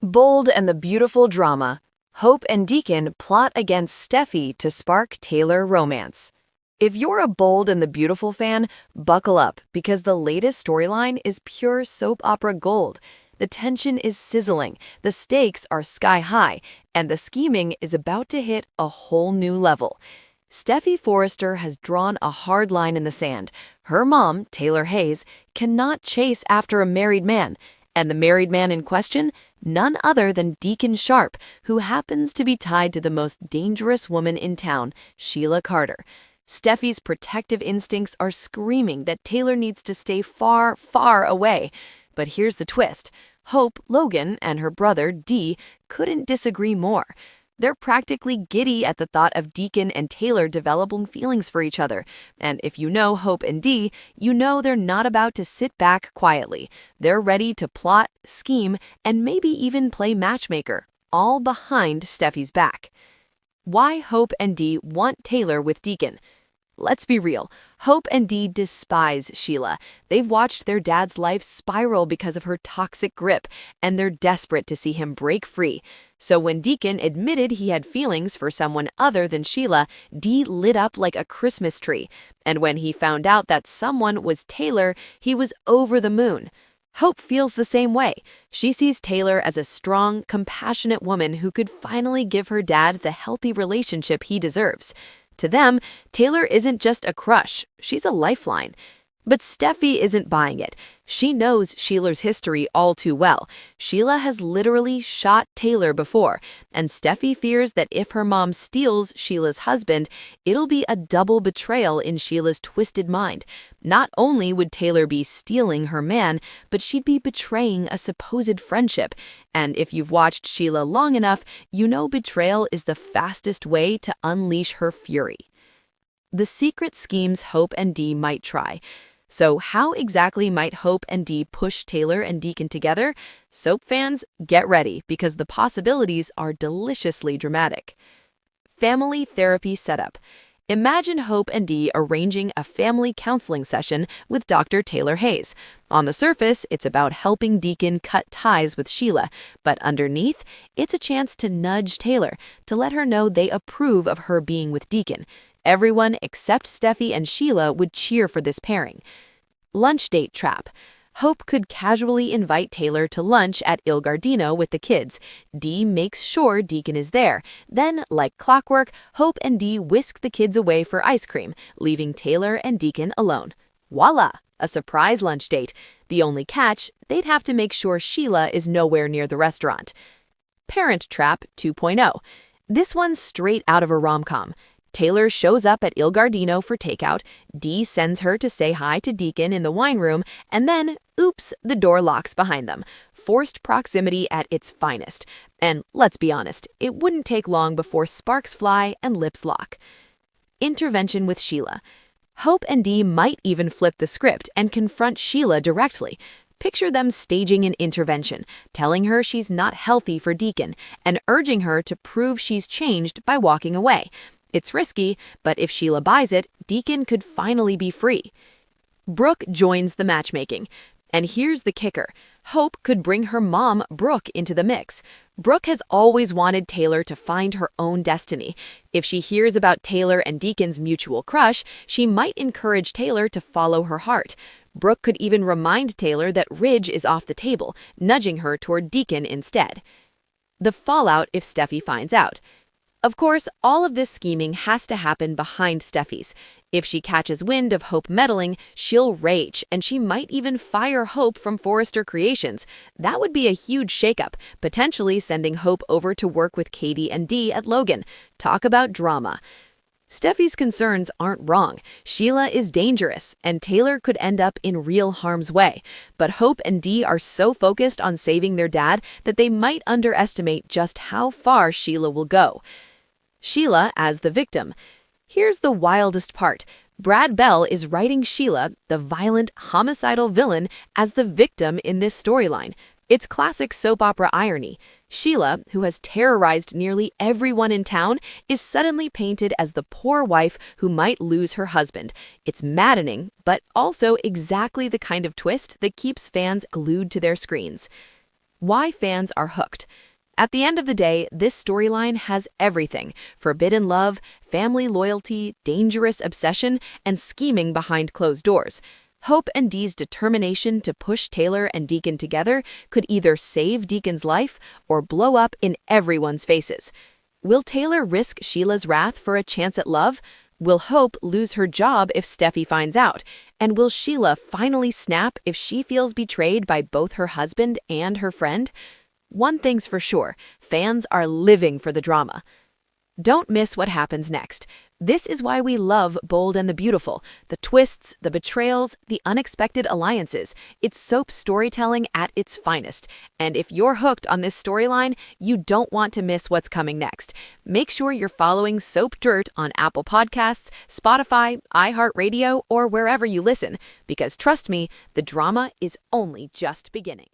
Bold and the beautiful drama. Hope and Deacon plot against Steffy to spark Taylor romance. If you're a Bold and the Beautiful fan, buckle up because the latest storyline is pure soap opera gold. The tension is sizzling, the stakes are sky high, and the scheming is about to hit a whole new level. Steffy Forrester has drawn a hard line in the sand. Her mom, Taylor Hayes, cannot chase after a married man. And the married man in question? None other than Deacon Sharpe, who happens to be tied to the most dangerous woman in town, Sheila Carter. Steffy's protective instincts are screaming that Taylor needs to stay far, far away. But here's the twist. Hope Logan and her brother, Dee, couldn't disagree more. They're practically giddy at the thought of Deacon and Taylor developing feelings for each other. And if you know Hope and Dee, you know they're not about to sit back quietly. They're ready to plot, scheme, and maybe even play matchmaker, all behind Steffy's back. Why Hope and Dee want Taylor with Deacon? Let's be real. Hope and Dee despise Sheila. They've watched their dad's life spiral because of her toxic grip, and they're desperate to see him break free. So when Deacon admitted he had feelings for someone other than Sheila, Dee lit up like a Christmas tree. And when he found out that someone was Taylor, he was over the moon. Hope feels the same way. She sees Taylor as a strong, compassionate woman who could finally give her dad the healthy relationship he deserves. To them, Taylor isn't just a crush, she's a lifeline. But Steffy isn't buying it. She knows Sheila's history all too well. Sheila has literally shot Taylor before, and Steffy fears that if her mom steals Sheila's husband, it'll be a double betrayal in Sheila's twisted mind. Not only would Taylor be stealing her man, but she'd be betraying a supposed friendship. And if you've watched Sheila long enough, you know betrayal is the fastest way to unleash her fury. The secret schemes Hope and Dee might try. So how exactly might Hope and Dee push Taylor and Deacon together? Soap fans, get ready because the possibilities are deliciously dramatic. Family therapy setup. Imagine Hope and Dee arranging a family counseling session with Dr. Taylor Hayes. On the surface, it's about helping Deacon cut ties with Sheila, but underneath, it's a chance to nudge Taylor, to let her know they approve of her being with Deacon. Everyone except Steffy and Sheila would cheer for this pairing. Lunch date trap. Hope could casually invite Taylor to lunch at Il Giardino with the kids. Dee makes sure Deacon is there. Then, like clockwork, Hope and Dee whisk the kids away for ice cream, leaving Taylor and Deacon alone. Voila! A surprise lunch date. The only catch, they'd have to make sure Sheila is nowhere near the restaurant. Parent Trap 2.0. This one's straight out of a rom-com. Taylor shows up at Il Giardino for takeout, Dee sends her to say hi to Deacon in the wine room, and then, oops, the door locks behind them. Forced proximity at its finest. And let's be honest, it wouldn't take long before sparks fly and lips lock. Intervention with Sheila. Hope and Dee might even flip the script and confront Sheila directly. Picture them staging an intervention, telling her she's not healthy for Deacon, and urging her to prove she's changed by walking away. It's risky, but if Sheila buys it, Deacon could finally be free. Brooke joins the matchmaking. And here's the kicker. Hope could bring her mom, Brooke, into the mix. Brooke has always wanted Taylor to find her own destiny. If she hears about Taylor and Deacon's mutual crush, she might encourage Taylor to follow her heart. Brooke could even remind Taylor that Ridge is off the table, nudging her toward Deacon instead. The fallout if Steffy finds out. Of course, all of this scheming has to happen behind Steffy's. If she catches wind of Hope meddling, she'll rage, and she might even fire Hope from Forrester Creations. That would be a huge shakeup, potentially sending Hope over to work with Katie and Dee at Logan. Talk about drama. Steffy's concerns aren't wrong. Sheila is dangerous, and Taylor could end up in real harm's way. But Hope and Dee are so focused on saving their dad that they might underestimate just how far Sheila will go. Sheila as the victim. Here's the wildest part. Brad Bell is writing Sheila, the violent, homicidal villain, as the victim in this storyline. It's classic soap opera irony. Sheila, who has terrorized nearly everyone in town, is suddenly painted as the poor wife who might lose her husband. It's maddening, but also exactly the kind of twist that keeps fans glued to their screens. Why fans are hooked. At the end of the day, this storyline has everything: forbidden love, family loyalty, dangerous obsession, and scheming behind closed doors. Hope and Dee's determination to push Taylor and Deacon together could either save Deacon's life or blow up in everyone's faces. Will Taylor risk Sheila's wrath for a chance at love? Will Hope lose her job if Steffy finds out? And will Sheila finally snap if she feels betrayed by both her husband and her friend? One thing's for sure, fans are living for the drama. Don't miss what happens next. This is why we love Bold and the Beautiful. The twists, the betrayals, the unexpected alliances. It's soap storytelling at its finest. And if you're hooked on this storyline, you don't want to miss what's coming next. Make sure you're following Soap Dirt on Apple Podcasts, Spotify, iHeartRadio, or wherever you listen, because trust me, the drama is only just beginning.